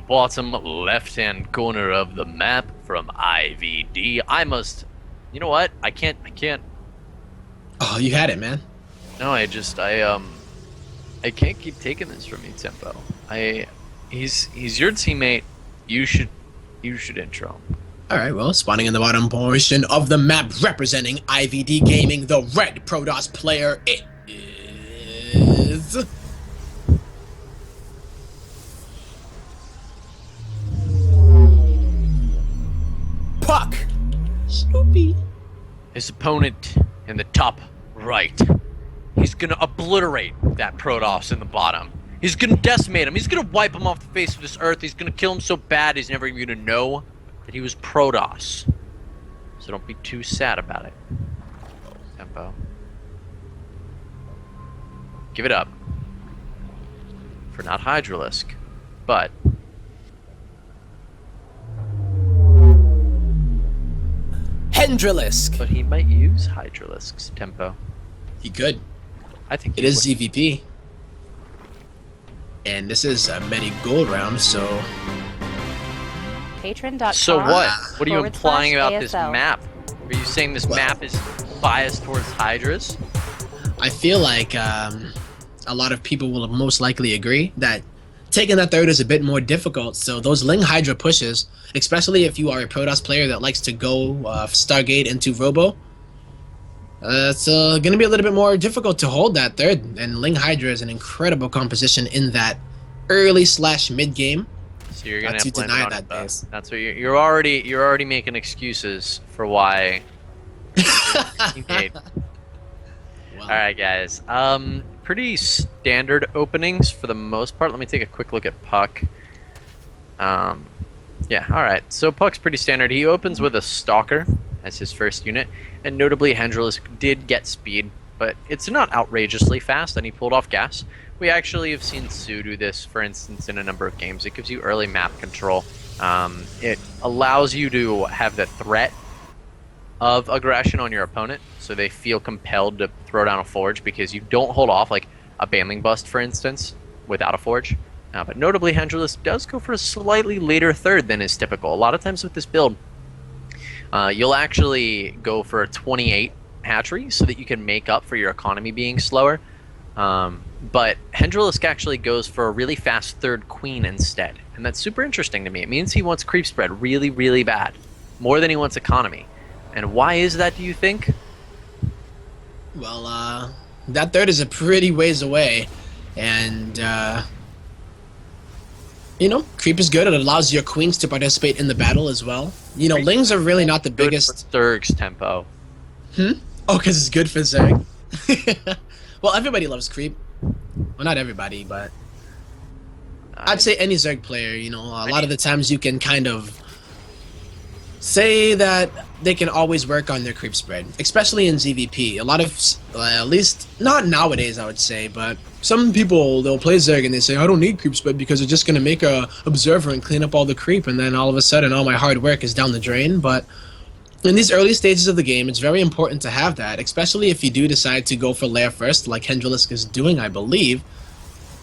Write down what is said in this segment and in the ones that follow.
bottom left-hand corner of the map from IVD. You know what? I can't. Oh, you had it, man. No, I can't keep taking this from you, Tempo. He's your teammate. You should intro him. All right, well, spawning in the bottom portion of the map, representing IVD Gaming, the red Protoss player, it is puCK. Snoopy. His opponent in the top right. He's gonna obliterate that Protoss in the bottom. He's gonna decimate him. He's gonna wipe him off the face of this earth. He's gonna kill him so bad he's never even gonna know that he was Protoss. So don't be too sad about it. Tempo. Give it up. For not Hydralisk. But Hendralisk. he might use Hydralisk's Tempo. He could. I think It is ZVP. And this is a many gold round, so... Patron.com. So what? What are you implying about /ASL. this map? Are you saying this map is biased towards Hydras? I feel like a lot of people will most likely agree that taking that third is a bit more difficult. So those Ling Hydra pushes, especially if you are a Protoss player that likes to go Stargate into Robo, it's going to be a little bit more difficult to hold that third. And Ling Hydra is an incredible composition in that early/mid game. So you're gonna Not to have to blame deny it on that it, though. base. That's what you're already making excuses for why. Teammate. Wow. All right, guys. Pretty standard openings for the most part. Let me take a quick look at puCK. Yeah. All right. So puCK's pretty standard. He opens with a Stalker as his first unit, and notably Hendralisk did get speed, but it's not outrageously fast, and he pulled off gas. We actually have seen Sue do this, for instance, in a number of games. It gives you early map control. It allows you to have the threat of aggression on your opponent, so they feel compelled to throw down a forge because you don't hold off, like a Banling Bust, for instance, without a forge. But notably, Hendralisk does go for a slightly later third than is typical. A lot of times with this build, you'll actually go for a 28 hatchery so that you can make up for your economy being slower. But Hendralisk actually goes for a really fast third queen instead, and that's super interesting to me. It means he wants creep spread really, really bad, more than he wants economy. And why is that, do you think? Well, that third is a pretty ways away, and you know, creep is good. It allows your queens to participate in the battle as well. You know, Lings are really not the Good biggest. for Zerg's Tempo. Oh, because it's good for Zerg. Well, everybody loves creep. Well, not everybody, but I'd say any Zerg player. You know, a lot of the times you can kind of say that they can always work on their creep spread, especially in ZVP. A lot of, at least not nowadays, I would say, but some people, they'll play Zerg and they say, I don't need creep spread because it's just going to make a observer and clean up all the creep, and then all of a sudden all my hard work is down the drain. But in these early stages of the game, it's very important to have that, especially if you do decide to go for lair first, like Hendralisk is doing, I believe.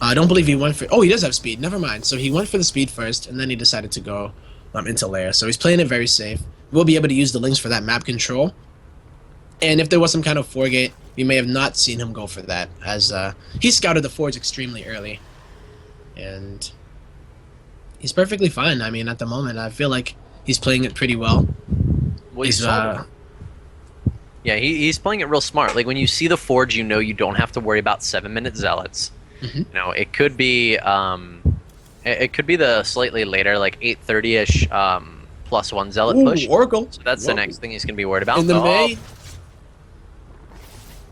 I don't believe he went for... Oh, he does have speed. Never mind. So he went for the speed first, and then he decided to go into lair. So he's playing it very safe. We'll be able to use the links for that map control. And if there was some kind of foregate, we may have not seen him go for that, as he scouted the forge extremely early. And he's perfectly fine. I mean, at the moment, I feel like he's playing it pretty well. Well, yeah, he's playing it real smart. Like, when you see the forge, you know you don't have to worry about 7-minute zealots. You know, it could be the slightly later, like 8:30ish +1 zealot push. Oracle. So that's the next thing he's gonna be worried about. In the May.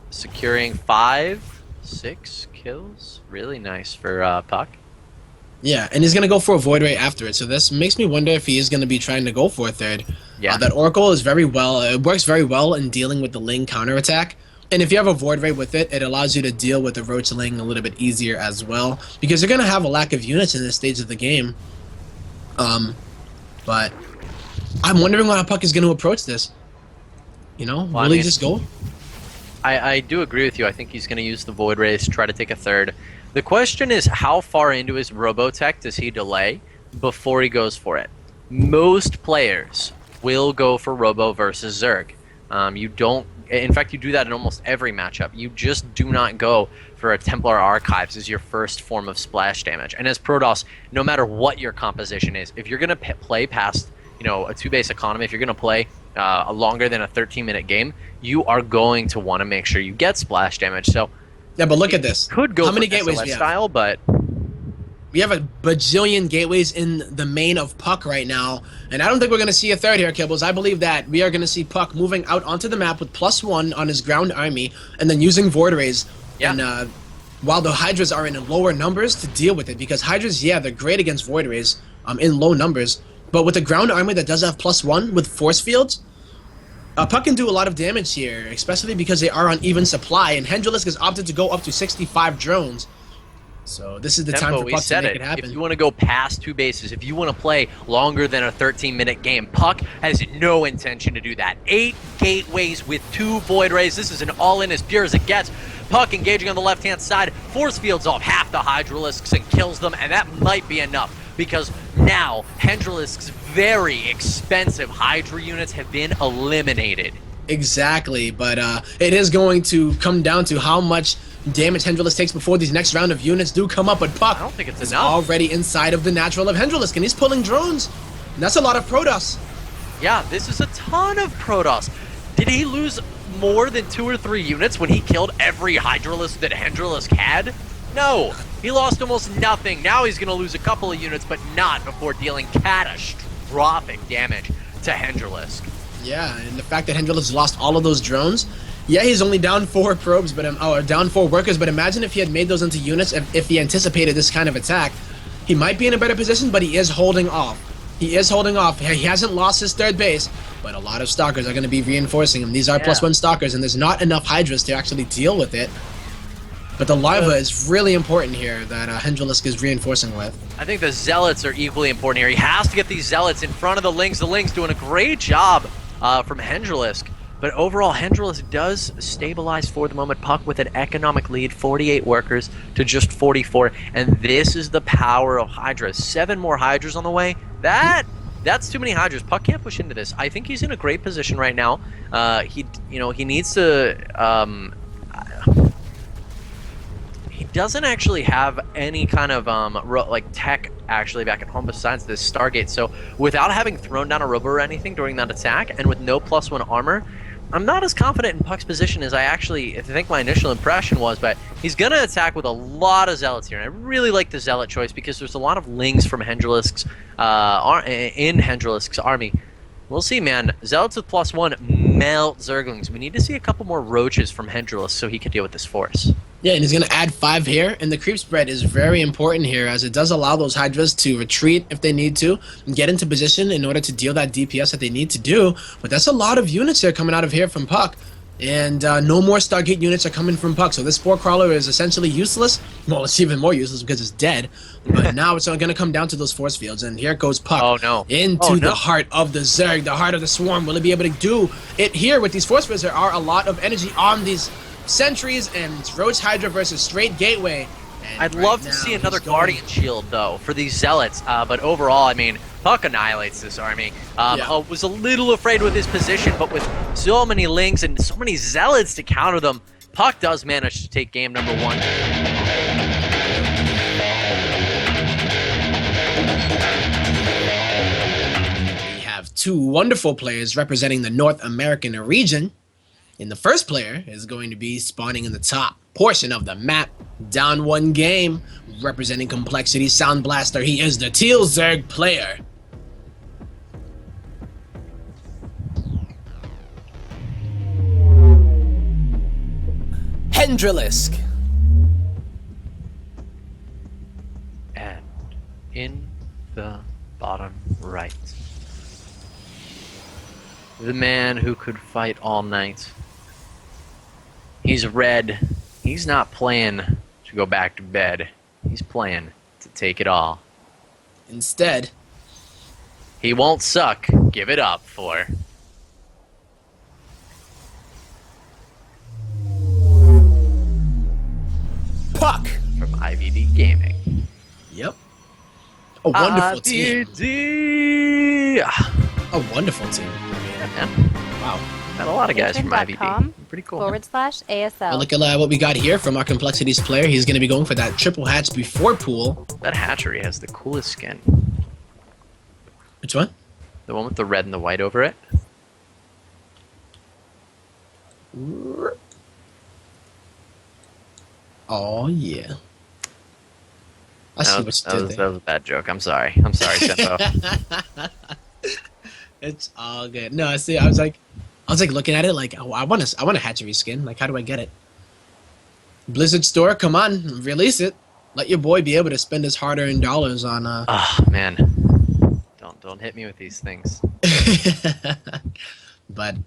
Securing 5-6 kills, really nice for puCK. Yeah, and he's gonna go for a void ray after it. So this makes me wonder if he is gonna be trying to go for a third. Yeah, that Oracle is very well. It works very well in dealing with the Ling counterattack. And if you have a void ray with it, it allows you to deal with the Roach Ling a little bit easier as well, because you're gonna have a lack of units in this stage of the game. But I'm wondering how puCK is gonna approach this. You know, will he just go? I do agree with you. I think he's going to use the Void Rays, try to take a third. The question is, how far into his Robotech does he delay? before he goes for it. Most players will go for Robo versus Zerg. You don't. In fact, you do that in almost every matchup. You just do not go for a Templar Archives as your first form of splash damage. And as Protoss, no matter what your composition is, if you're going to play past, a 2-base economy, if you're going to play longer than a 13-minute game, you are going to want to make sure you get splash damage. So yeah, but look at this. Could go How many for gateways SLS we have? style, but We have a bajillion gateways in the main of puCK right now, and I don't think we're going to see a third here, Kibbles. I believe that we are going to see puCK moving out onto the map with +1 on his ground army, and then using Void Rays. Yeah. And while the Hydras are in lower numbers to deal with it, because Hydras, yeah, they're great against Void Rays in low numbers, but with a ground army that does have +1 with force fields, puCK can do a lot of damage here, especially because they are on even supply, and hendralisk has opted to go up to 65 drones. So this is the time for puCK to make it happen. If you want to go past 2 bases, if you want to play longer than a 13-minute game, puCK has no intention to do that. 8 gateways with 2 Void Rays. This is an all-in as pure as it gets. puCK engaging on the left-hand side, force fields off half the Hydralisks and kills them, and that might be enough, because now hendralisk's very expensive Hydra units have been eliminated. Exactly, but it is going to come down to how much damage hendralisk takes before these next round of units do come up, but puCK I don't think it's is enough. already inside of the natural of hendralisk, and he's pulling drones. And that's a lot of Protoss. Yeah, this is a ton of Protoss. Did he lose more than 2 or 3 units when he killed every Hydralisk that hendralisk had? No, he lost almost nothing. Now he's going to lose a couple of units, but not before dealing catastrophic damage to hendralisk. Yeah, and the fact that hendralisk lost all of those drones, yeah, he's only down 4 probes, but down 4 workers. But imagine if he had made those into units, if he anticipated this kind of attack, he might be in a better position. But he is holding off. He is holding off. He hasn't lost his 3rd base, but a lot of stalkers are going to be reinforcing him. These are +1 stalkers, and there's not enough Hydras to actually deal with it. But the larva is really important here that hendralisk is reinforcing with. I think the Zealots are equally important here. He has to get these Zealots in front of the Lings. The Lings doing a great job from hendralisk. But overall, hendralisk does stabilize for the moment. puCK with an economic lead, 48 workers to just 44. And this is the power of Hydras. 7 more Hydras on the way. That's too many Hydras. puCK can't push into this. I think he's in a great position right now. He needs to... he doesn't actually have any kind of tech actually back at home besides this Stargate. So without having thrown down a robo or anything during that attack, and with no +1 armor, I'm not as confident in puCK's position as I think my initial impression was. But he's gonna attack with a lot of Zealots here, and I really like the Zealot choice because there's a lot of Lings from hendralisk's in hendralisk's army. We'll see, man. Zealots with +1 melt Zerglings. We need to see a couple more roaches from hendralisk so he can deal with this force. Yeah, and he's going to add 5 here, and the creep spread is very important here as it does allow those Hydras to retreat if they need to and get into position in order to deal that DPS that they need to do. But that's a lot of units here coming out of here from puCK, and no more Stargate units are coming from puCK, so this Spore Crawler is essentially useless. Well, it's even more useless because it's dead, but now it's going to come down to those force fields, and here goes puCK into the heart of the Zerg, the heart of the swarm. Will he be able to do it here with these force fields? There are a lot of energy on these sentries, and it's Roach Hydra versus straight gateway. I'd love to see another Guardian Shield, though, for these Zealots, but overall, I mean, puCK annihilates this army. I was a little afraid with his position, but with so many Lings and so many Zealots to counter them, puCK does manage to take game number 1. We have 2 wonderful players representing the North American region. And the first player is going to be spawning in the top portion of the map, down 1 game, representing Complexity Sound Blaster. He is the Teal Zerg player. Hendralisk. And in the bottom right, the man who could fight all night. He's red. He's not playing to go back to bed. He's playing to take it all. Instead, he won't suck. Give it up for puCK from IVD Gaming. yep. A wonderful team. IBD. A wonderful team. Yeah, man. Wow. Got a lot of guys from IBD. Patreon.com Pretty cool. /ASL. Well, look at what we got here from our Complexities player. He's going to be going for that triple hatch before pool. That hatchery has the coolest skin. Which one? The one with the red and the white over it. Oh, yeah. I see what you did that there. was a bad joke. I'm sorry. I'm sorry, Tempo. It's all good. No, I see. I was like looking at it like, oh, I want a hatchery skin. Like, how do I get it? Blizzard Store, come on, release it. Let your boy be able to spend his hard-earned dollars on. Oh man, don't hit me with these things. But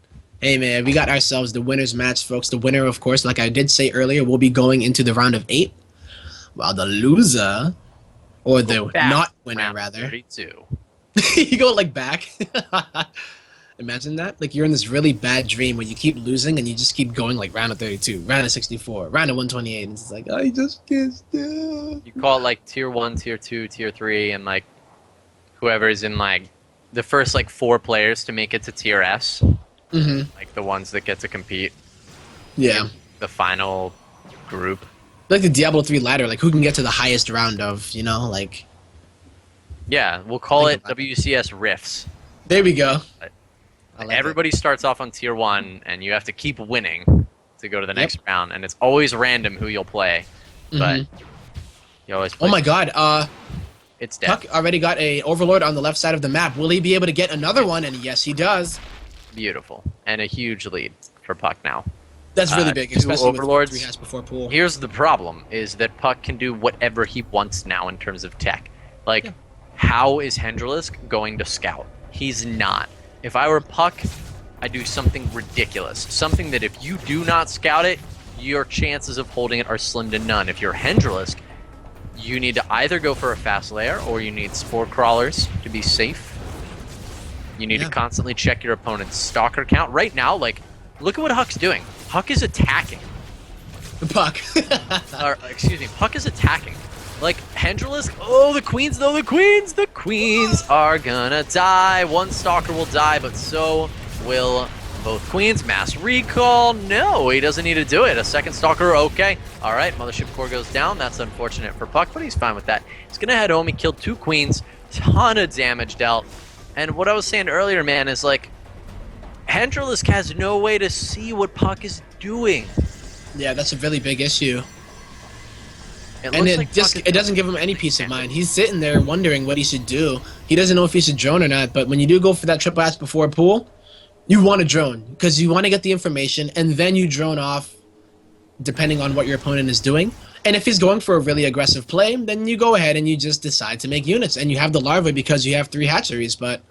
hey, man, we got ourselves the winners match, folks. The winner, of course, like I did say earlier, will be going into the round of 8, while the loser, or the not winner, round rather. 32. You go like back. Imagine that. Like you're in this really bad dream where you keep losing and you just keep going like round of 32, round of 64, round of 128. And it's like, I just can't still. You call it like tier 1, tier 2, tier 3, and like whoever's in like the first like 4 players to make it to tier S. Mm-hmm. Like the ones that get to compete. Yeah. The final group. Like the Diablo 3 ladder, like who can get to the highest round of, like. Yeah, we'll call Think it about WCS Rifts. There we go. I like Everybody starts off on tier 1, and you have to keep winning to go to the next round, and it's always random who you'll play. But you always play. Oh my god, It's dead. puCK already got a Overlord on the left side of the map. Will he be able to get another one? And yes, he does. Beautiful. And a huge lead for puCK now. That's really big, 2 especially Overlords. with 3 hats before pool. Here's the problem, is that puCK can do whatever he wants now in terms of tech. Like, how is hendralisk going to scout? He's not. If I were puCK, I'd do something ridiculous. Something that if you do not scout it, your chances of holding it are slim to none. If you're hendralisk, you need to either go for a fast layer or you need spore crawlers to be safe. You need to constantly check your opponent's stalker count. Right now, like, look at what Huck's doing. Huck is attacking. puCK. Or, excuse me, puCK is attacking. Like, hendralisk, oh, the queens, though, the queens are gonna die. One stalker will die, but so will both queens. Mass recall, no, he doesn't need to do it. A second stalker, okay. All right, mothership core goes down. That's unfortunate for puCK, but he's fine with that. He's gonna head home. He killed 2 queens, ton of damage dealt. And what I was saying earlier, man, is like, hendralisk has no way to see what puCK is doing. Yeah, that's a really big issue. It And looks it like just puCK it doesn't give him any peace of mind. He's sitting there wondering what he should do. He doesn't know if he should drone or not, but when you do go for that triple hatch before pool, you want to drone because you want to get the information and then you drone off depending on what your opponent is doing. And if he's going for a really aggressive play, then you go ahead and you just decide to make units and you have the larva because you have 3 hatcheries. But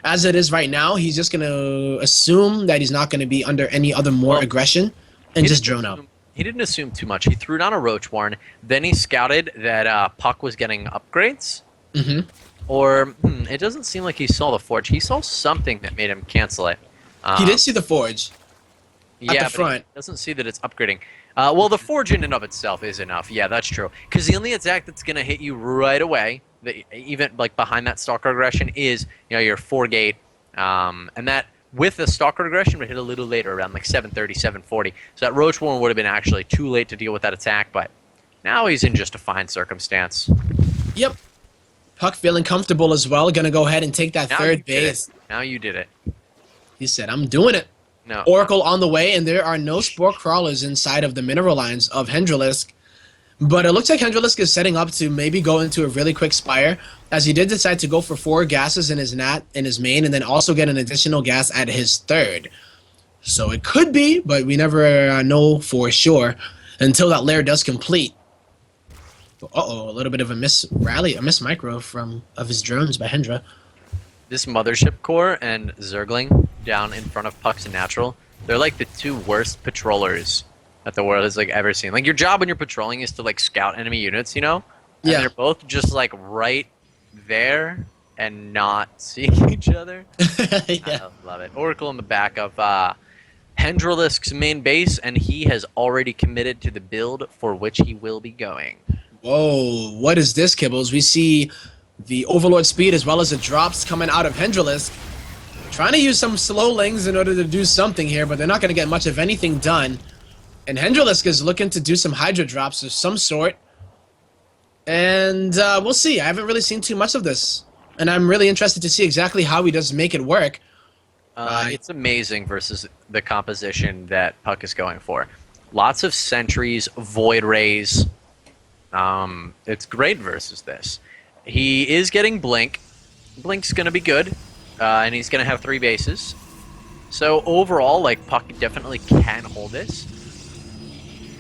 as it is right now, he's just going to assume that he's not going to be under any other more aggression and just drone out. He didn't assume too much. He threw down a roach warren. Then he scouted that puCK was getting upgrades. Mm-hmm. Or it doesn't seem like he saw the forge. He saw something that made him cancel it. He did see the forge. Yeah, the but front. he doesn't see that it's upgrading. Well, the forge in and of itself is enough. Yeah, that's true. Because the only attack that's going to hit you right away, that even like behind that stalker aggression, is your 4-gate. And that with the stalker aggression would hit a little later, around like 7:30, 7:40. So that roach warren would have been actually too late to deal with that attack. But now he's in just a fine circumstance. Yep. puCK feeling comfortable as well. Gonna go ahead and take that Now third you did it. base. Now you did it. He said, I'm doing it. No. Oracle on the way, and there are no spore crawlers inside of the mineral lines of hendralisk. But it looks like hendralisk is setting up to maybe go into a really quick spire, as he did decide to go for 4 gases in his main, and then also get an additional gas at his third. So it could be, but we never know for sure until that layer does complete. Uh-oh, a little bit of a miss micro of his drones by Hendra. This mothership core and Zergling down in front of puCK's natural, they're like the 2 worst patrollers that the world has like ever seen. Like, your job when you're patrolling is to like scout enemy units, And Yeah. they're both just like right there and not seeing each other. Yeah. I love it. Oracle in the back of hendralisk's main base, and he has already committed to the build for which he will be going. Whoa, what is this, Kibbles? We see the Overlord speed as well as the drops coming out of hendralisk. Trying to use some slowlings in order to do something here, but they're not going to get much of anything done. And hendralisk is looking to do some hydra drops of some sort. And we'll see. I haven't really seen too much of this. And I'm really interested to see exactly how he does make it work. It's amazing versus the composition that puCK is going for. Lots of sentries, void rays. It's great versus this. He is getting blink. Blink's going to be good. And he's going to have 3 bases. So overall, like, puCK definitely can hold this.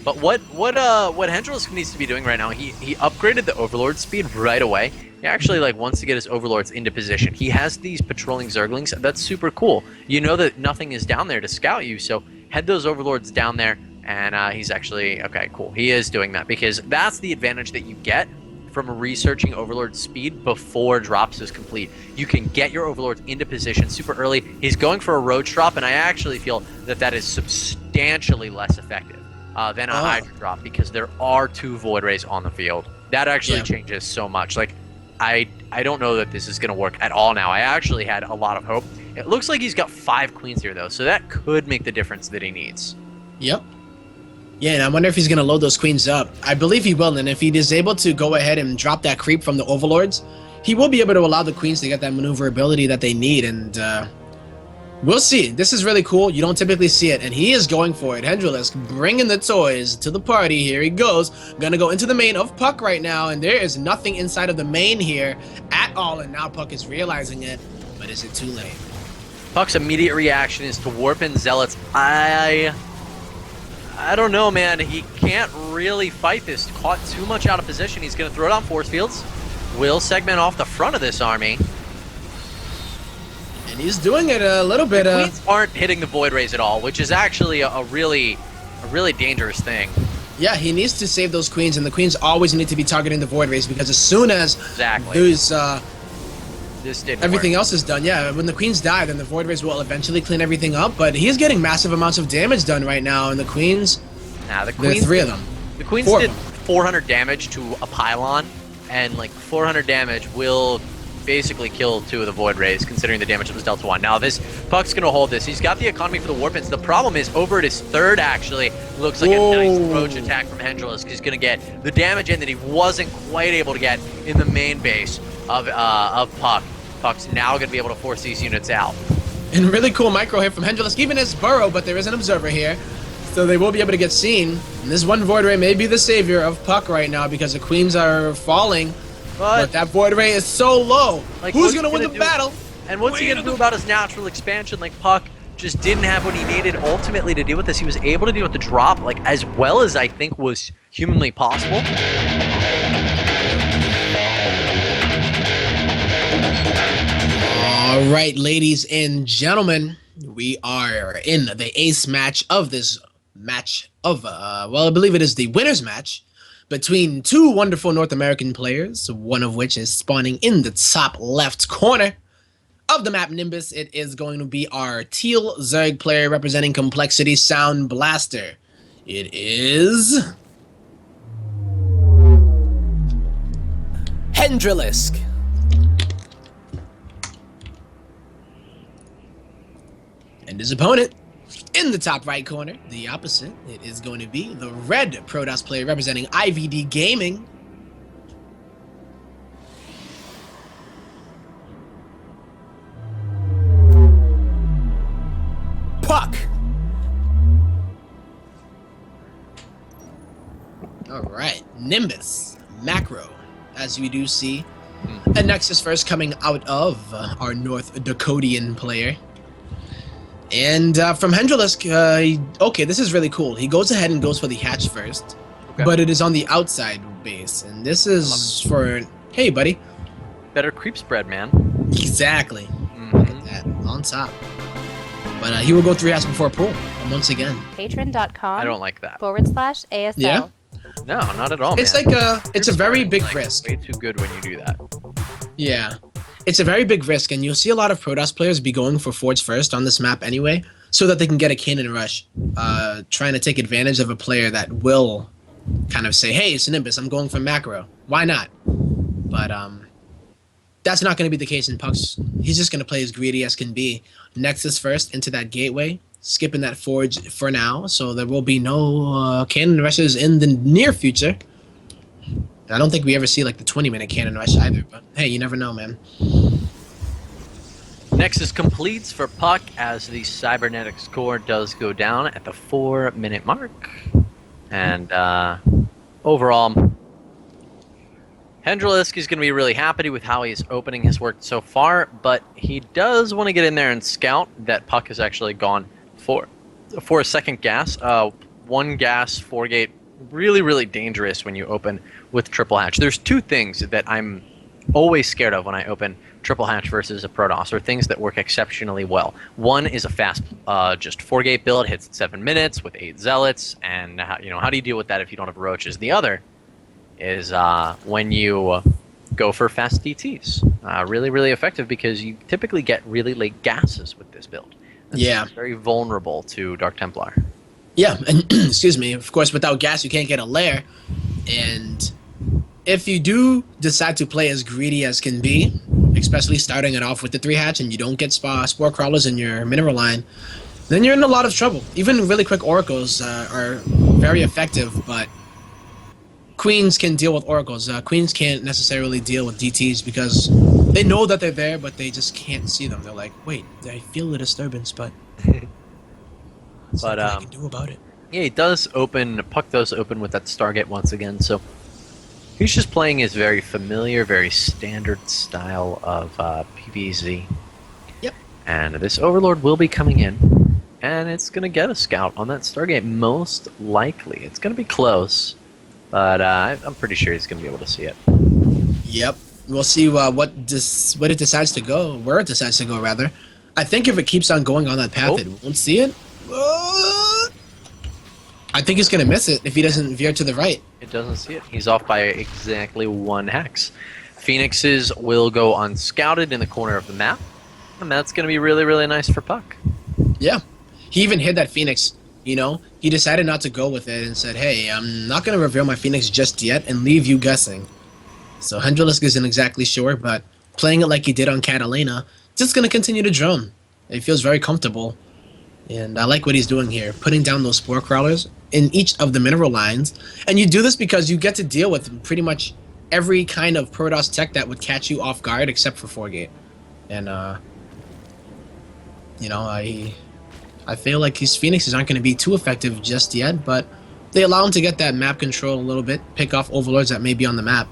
But what hendralisk needs to be doing right now, he upgraded the Overlord speed right away. He actually like wants to get his Overlords into position. He has these patrolling Zerglings. That's super cool. You know that nothing is down there to scout you, so head those Overlords down there, and he's actually... Okay, cool. He is doing that, because that's the advantage that you get from researching Overlord speed before drops is complete. You can get your Overlords into position super early. He's going for a Roach drop, and I actually feel that that is substantially less effective than a Hydra drop, because there are 2 Void Rays on the field. That actually changes so much. Like, I don't know that this is going to work at all now. I actually had a lot of hope. It looks like he's got 5 queens here, though, so that could make the difference that he needs. Yep. Yeah, and I wonder if he's going to load those queens up. I believe he will, and if he is able to go ahead and drop that creep from the Overlords, he will be able to allow the queens to get that maneuverability that they need, and we'll see. This is really cool. You don't typically see it, and he is going for it. hendralisk bringing the toys to the party. Here he goes. Gonna go into the main of puCK right now, and there is nothing inside of the main here at all, and now puCK is realizing it, but is it too late? puCK's immediate reaction is to warp in Zealots. I don't know, man. He can't really fight this. Caught too much out of position. He's going to throw down force fields. Will segment off the front of this army. And he's doing it a little bit. The queens aren't hitting the Void Rays at all, which is actually a really dangerous thing. Yeah, he needs to save those queens, and the queens always need to be targeting the Void Rays, because as soon as those everything else is done, yeah, when the queens die, then the Void Rays will eventually clean everything up, but he's getting massive amounts of damage done right now, and the queens, the queens, 3 of them. The queens did 400 damage to a pylon, and like 400 damage will basically kill 2 of the Void Rays, considering the damage that was dealt to 1. Now this puCK's gonna hold this. He's got the economy for the Warpins. The problem is over at his 3rd, actually, looks like a nice approach attack from hendralisk. He's gonna get the damage in that he wasn't quite able to get in the main base of puCK. puCK's now going to be able to force these units out. And really cool micro hit from hendralisk, even as burrow, but there is an observer here, so they will be able to get seen. And this one Void Ray may be the savior of puCK right now, because the queens are falling, but that Void Ray is so low. Like, who's going to win the battle? And what's he going to do about his natural expansion? Like, puCK just didn't have what he needed ultimately to deal with this. He was able to deal with the drop, like, as well as I think was humanly possible. All right, ladies and gentlemen, we are in the ace match of this match of, well, I believe it is the winner's match between 2 wonderful North American players, one of which is spawning in the top left corner of the map Nimbus. It is going to be our teal Zerg player representing Complexity Sound Blaster. It is hendralisk. And his opponent, in the top right corner, the opposite, it is going to be the red Protoss player representing IVD Gaming. puCK. All right, Nimbus, Macro, as we do see, a Nexus first coming out of our North Dakotian player. And from hendralisk, okay, this is really cool. He goes ahead and goes for the hatch first, but it is on the outside base. And this is for, hey, buddy. Better creep spread, man. Exactly. Look at that, on top. But he will go 3 hours before pool, once again. Patreon.com. I don't like that. /ASL. Yeah? No, not at all, It's man. like it's a very big Like, risk. way too good when you do that. Yeah. It's a very big risk, and you'll see a lot of Protoss players be going for forts first on this map anyway, so that they can get a cannon rush, trying to take advantage of a player that will kind of say, hey, it's Nimbus, I'm going for macro. Why not? But That's not going to be the case in pucks. He's just going to play as greedy as can be. Nexus first into that gateway, skipping that forge for now. So there will be no cannon rushes in the near future. I don't think we ever see like the 20-minute cannon rush either. But hey, you never know, man. Nexus completes for puCK as the cybernetic score does go down at the 4-minute mark. And overall, hendralisk is going to be really happy with how he's opening his work so far, but he does want to get in there and scout that puCK has actually gone for a second gas. 1 gas, 4 gate, really, really dangerous when you open with triple hatch. There's 2 things that I'm always scared of when I open triple hatch versus a Protoss, or things that work exceptionally well. One is a fast, just 4-gate build, hits in 7 minutes with 8 zealots, and how do you deal with that if you don't have roaches? The other is when you go for fast DTs. Really, really effective because you typically get really late gases with this build. And Yeah. it's very vulnerable to Dark Templar. Yeah, and excuse me. Of course, without gas, you can't get a lair. And if you do decide to play as greedy as can be, especially starting it off with the 3 hatch, and you don't get spore crawlers in your mineral line, then you're in a lot of trouble. Even really quick oracles are very effective, but queens can deal with oracles. Queens can't necessarily deal with DTs because they know that they're there, but they just can't see them. They're like, wait, I feel the disturbance, but there's But, nothing I can do about it. Yeah, he does open. puCK does open with that Stargate once again, so he's just playing his very familiar, very standard style of PvZ. Yep. And this Overlord will be coming in, and it's going to get a scout on that Stargate, most likely. It's going to be close, but I'm pretty sure he's going to be able to see it. Yep. We'll see what it decides to go, where it decides to go, rather. I think if it keeps on going on that path, it won't see it. I think he's going to miss it if he doesn't veer to the right. It doesn't see it. He's off by exactly 1 hex. Phoenixes will go unscouted in the corner of the map, and that's going to be really, really nice for puCK. Yeah. He even hid that Phoenix, He decided not to go with it and said, hey, I'm not going to reveal my Phoenix just yet and leave you guessing. So hendralisk isn't exactly sure, but playing it like he did on Catalina, just going to continue to drone. It feels very comfortable. And I like what he's doing here, putting down those spore crawlers in each of the mineral lines. And you do this because you get to deal with pretty much every kind of Protoss tech that would catch you off guard except for 4-gate. And, I feel like these Phoenixes aren't going to be too effective just yet, but they allow him to get that map control a little bit, pick off overlords that may be on the map.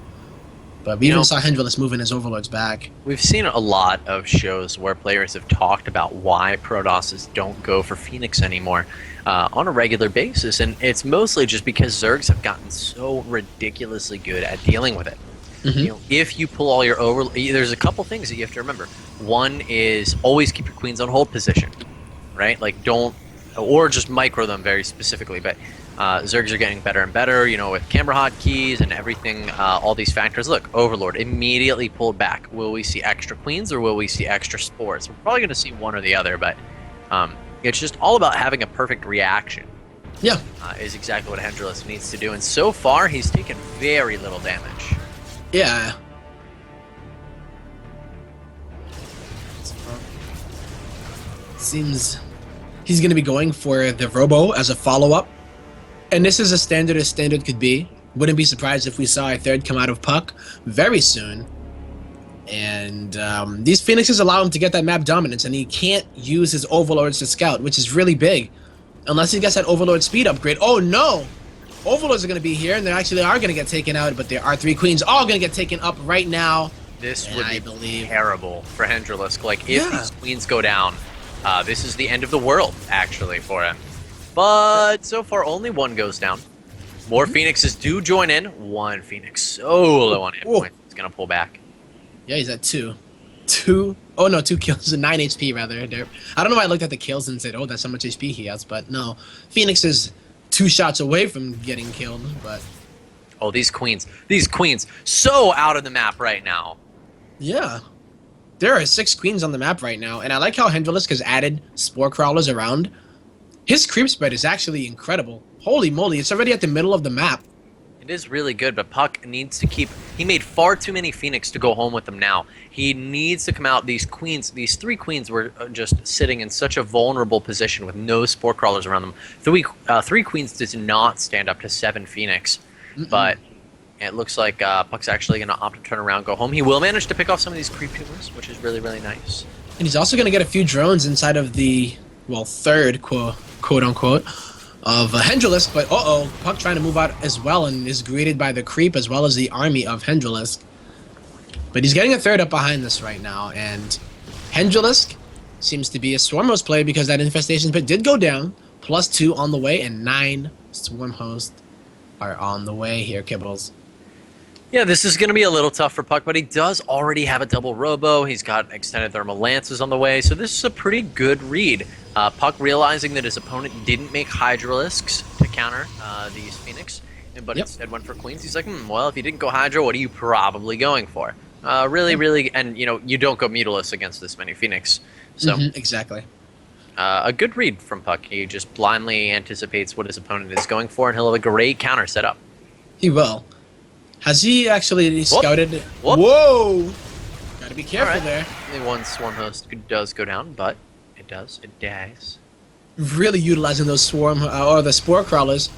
But we even saw hendralisk moving his overlords back. We've seen a lot of shows where players have talked about why Protosses don't go for Phoenix anymore on a regular basis, and it's mostly just because Zergs have gotten so ridiculously good at dealing with it. Mm-hmm. If you pull all your there's a couple things that you have to remember. One is always keep your queens on hold position, right? Like or just micro them very specifically, but Zergs are getting better and better, with camera hotkeys and everything, all these factors. Look, Overlord immediately pulled back. Will we see extra queens or will we see extra spores? We're probably going to see one or the other, but it's just all about having a perfect reaction. Yeah. Is exactly what hendralisk needs to do, and so far he's taken very little damage. Yeah. Seems he's going to be going for the Robo as a follow-up. And this is as standard could be. Wouldn't be surprised if we saw a 3rd come out of puCK very soon. And these Phoenixes allow him to get that map dominance, and he can't use his Overlords to scout, which is really big. Unless he gets that Overlord speed upgrade. Oh no! Overlords are going to be here, and they actually are going to get taken out, but there are 3 queens all going to get taken up right now. This and would be terrible for hendralisk. Like, if these queens go down, this is the end of the world, actually, for him. But so far, only 1 goes down. More Phoenixes do join in. 1 Phoenix so low on hit points. He's going to pull back. Yeah, he's at 2. 2? Oh no, 2 kills. 9 HP, rather. I don't know why I looked at the kills and said, oh, that's how much HP he has, but no. Phoenix is 2 shots away from getting killed, but... Oh, these queens. These queens. So out of the map right now. Yeah. There are 6 queens on the map right now, and I like how hendralisk has added spore crawlers around. His creep spread is actually incredible. Holy moly, it's already at the middle of the map. It is really good, but puCK needs to keep... He made far too many Phoenix to go home with them now. He needs to come out. These queens, these 3 queens were just sitting in such a vulnerable position with no Spore Crawlers around them. 3 queens does not stand up to 7 Phoenix, but it looks like puCK's actually going to opt to turn around, go home. He will manage to pick off some of these creep tumors, which is really, really nice. And he's also going to get a few drones inside of the, well, third, quote-unquote, of hendralisk, but puCK trying to move out as well and is greeted by the creep as well as the army of hendralisk. But he's getting a third up behind this right now, and hendralisk seems to be a swarm host play because that infestation pit did go down, +2 on the way, and 9 swarm hosts are on the way here, Kibbles. Yeah, this is going to be a little tough for puCK, but he does already have a double robo. He's got extended thermal lances on the way, so this is a pretty good read. puCK realizing that his opponent didn't make hydralisks to counter these Phoenix, but instead went for queens. He's like, well, if you didn't go hydra, what are you probably going for? Really, and you don't go mutalisks against this many Phoenix. So exactly. A good read from puCK. He just blindly anticipates what his opponent is going for, and he'll have a great counter set up. He will. Has he actually scouted? Whoop. Whoa! Gotta be careful there. The one swarm host does go down, but it dies. Really utilizing those swarm or the spore crawlers.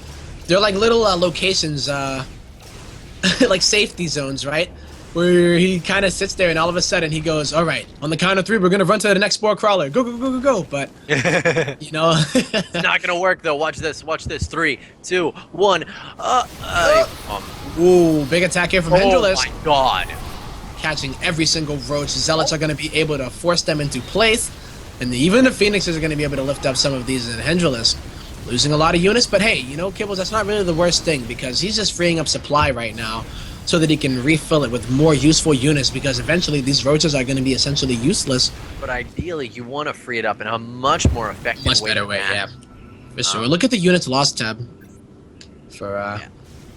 They're like little locations, like safety zones, right? Where he kind of sits there and all of a sudden he goes, all right, on the count of 3, we're going to run to the next spore crawler. Go, go, go, go, go. But, you know. It's not going to work, though. Watch this. 3, 2, 1. Ooh, big attack here from hendralisk. Oh, my God. Catching every single roach. Zealots are going to be able to force them into place. And even the Phoenixes are going to be able to lift up some of these in hendralisk. Losing a lot of units, but hey, Kibbles, that's not really the worst thing because he's just freeing up supply right now so that he can refill it with more useful units because eventually these roaches are going to be essentially useless. But ideally, you want to free it up in a much more effective way. Much better way, yeah. For sure. Look at the units lost tab. For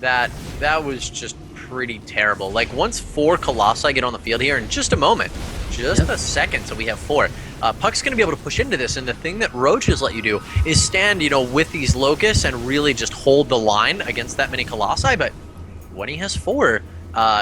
that was just pretty terrible. Like once 4 Colossi get on the field here in just a moment, just a second till we have 4. puCK's going to be able to push into this, and the thing that roaches let you do is stand, with these locusts and really just hold the line against that many Colossi, but when he has 4,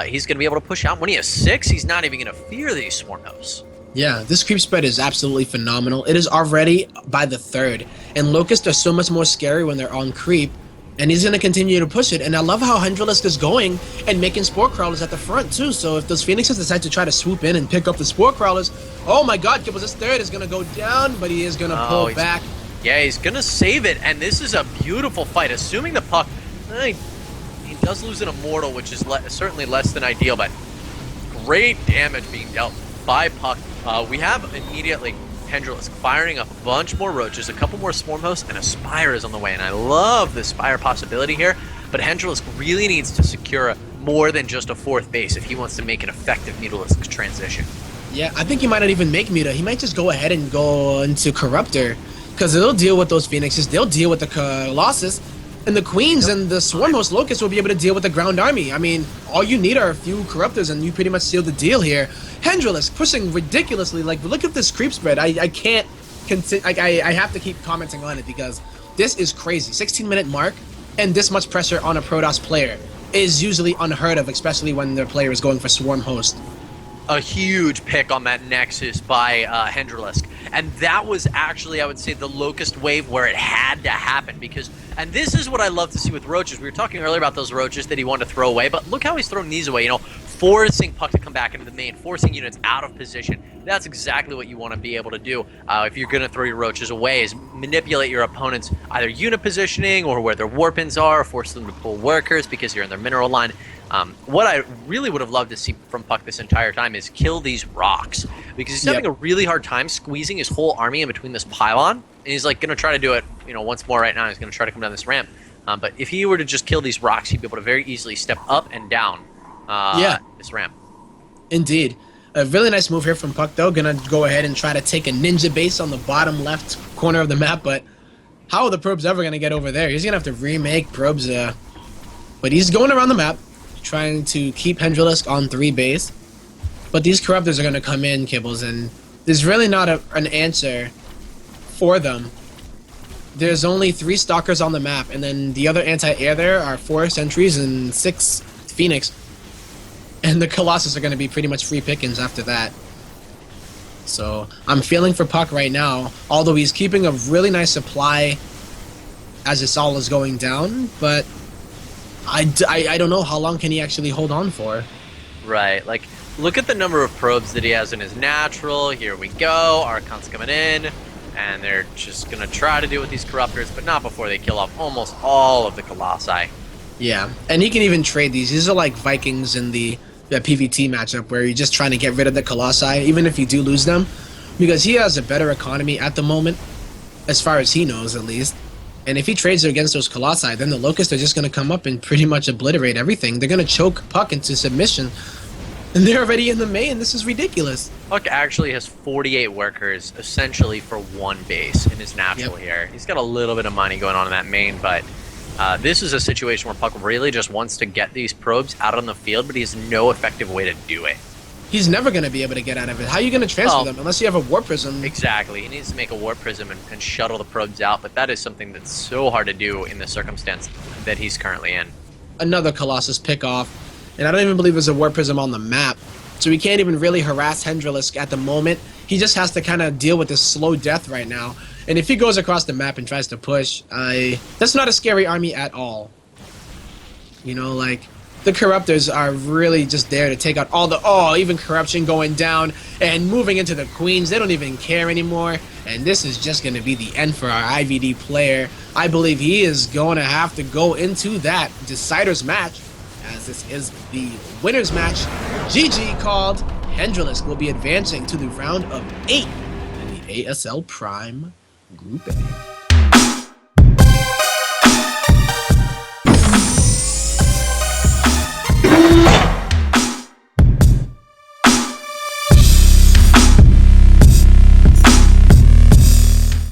he's going to be able to push out. When he has 6, he's not even going to fear these swarm hosts. Yeah, this creep spread is absolutely phenomenal. It is already by the 3rd, and locusts are so much more scary when they're on creep, and he's going to continue to push it. And I love how hendralisk is going and making spore crawlers at the front too, so if those Phoenixes decide to try to swoop in and pick up the spore crawlers, oh my god, Kibbles, this 3rd is going to go down, but he is going to pull back. Yeah, he's going to save it, and this is a beautiful fight, assuming the puCK... He does lose an immortal, which is certainly less than ideal, but great damage being dealt by puCK. We have immediately hendralisk firing up a bunch more roaches, a couple more swarm hosts, and a spire is on the way. And I love the spire possibility here, but hendralisk really needs to secure more than just a 4th base if he wants to make an effective mutalisk transition. Yeah, I think he might not even make muta. He might just go ahead and go into corruptor, because they'll deal with those Phoenixes, they'll deal with the Colossus, and the queens and the swarm host locusts will be able to deal with the ground army. I mean, all you need are a few corruptors and you pretty much seal the deal here. hendralisk pushing ridiculously. Like, look at this creep spread. I can't continue. I have to keep commenting on it because this is crazy. 16-minute mark and this much pressure on a Protoss player is usually unheard of, especially when their player is going for swarm host. A huge pick on that Nexus by hendralisk. And that was actually, I would say, the locust wave where it had to happen because, and this is what I love to see with roaches. We were talking earlier about those roaches that he wanted to throw away, but look how he's throwing these away, forcing puCK to come back into the main, forcing units out of position. That's exactly what you want to be able to do if you're going to throw your roaches away, is manipulate your opponent's either unit positioning or where their warpins are, force them to pull workers because you're in their mineral line. What I really would have loved to see from puCK this entire time is kill these rocks, because he's having a really hard time squeezing his whole army in between this pylon, and he's like going to try to do it, once more right now. He's going to try to come down this ramp, but if he were to just kill these rocks, he'd be able to very easily step up and down this ramp. Indeed. A really nice move here from puCK, though. Gonna go ahead and try to take a ninja base on the bottom left corner of the map, but how are the probes ever going to get over there? He's going to have to remake probes, but he's going around the map, trying to keep hendralisk on 3 base. But these corruptors are going to come in, Kibbles, and there's really not an answer for them. There's only 3 Stalkers on the map, and then the other anti-air there are 4 Sentries and 6 Phoenix. And the Colossus are going to be pretty much free pickings after that. So I'm feeling for puCK right now, although he's keeping a really nice supply as this all is going down, but I don't know how long can he actually hold on for. Right, like, look at the number of probes that he has in his natural. Here we go, Archon's coming in, and they're just going to try to deal with these Corruptors, but not before they kill off almost all of the Colossi. Yeah, and he can even trade these. These are like Vikings in the PvT matchup where you're just trying to get rid of the Colossi, even if you do lose them, because he has a better economy at the moment, as far as he knows at least. And if he trades against those Colossi, then the Locusts are just going to come up and pretty much obliterate everything. They're going to choke puCK into submission, and they're already in the main. This is ridiculous. puCK actually has 48 workers, essentially for 1 base in his natural here. He's got a little bit of money going on in that main, but this is a situation where puCK really just wants to get these probes out on the field, but he has no effective way to do it. He's never going to be able to get out of it. How are you going to transfer them unless you have a Warp Prism? Exactly. He needs to make a Warp Prism and shuttle the probes out, but that is something that's so hard to do in the circumstance that he's currently in. Another Colossus pick off, and I don't even believe there's a Warp Prism on the map, so he can't even really harass hendralisk at the moment. He just has to kind of deal with this slow death right now, and if he goes across the map and tries to push, that's not a scary army at all. You know, like, the Corruptors are really just there to take out all the... even Corruption going down and moving into the Queens. They don't even care anymore. And this is just going to be the end for our IVD player. I believe he is going to have to go into that Decider's match, as this is the winner's match. GG called. hendralisk will be advancing to the round of 8 in the ASL Prime Group A.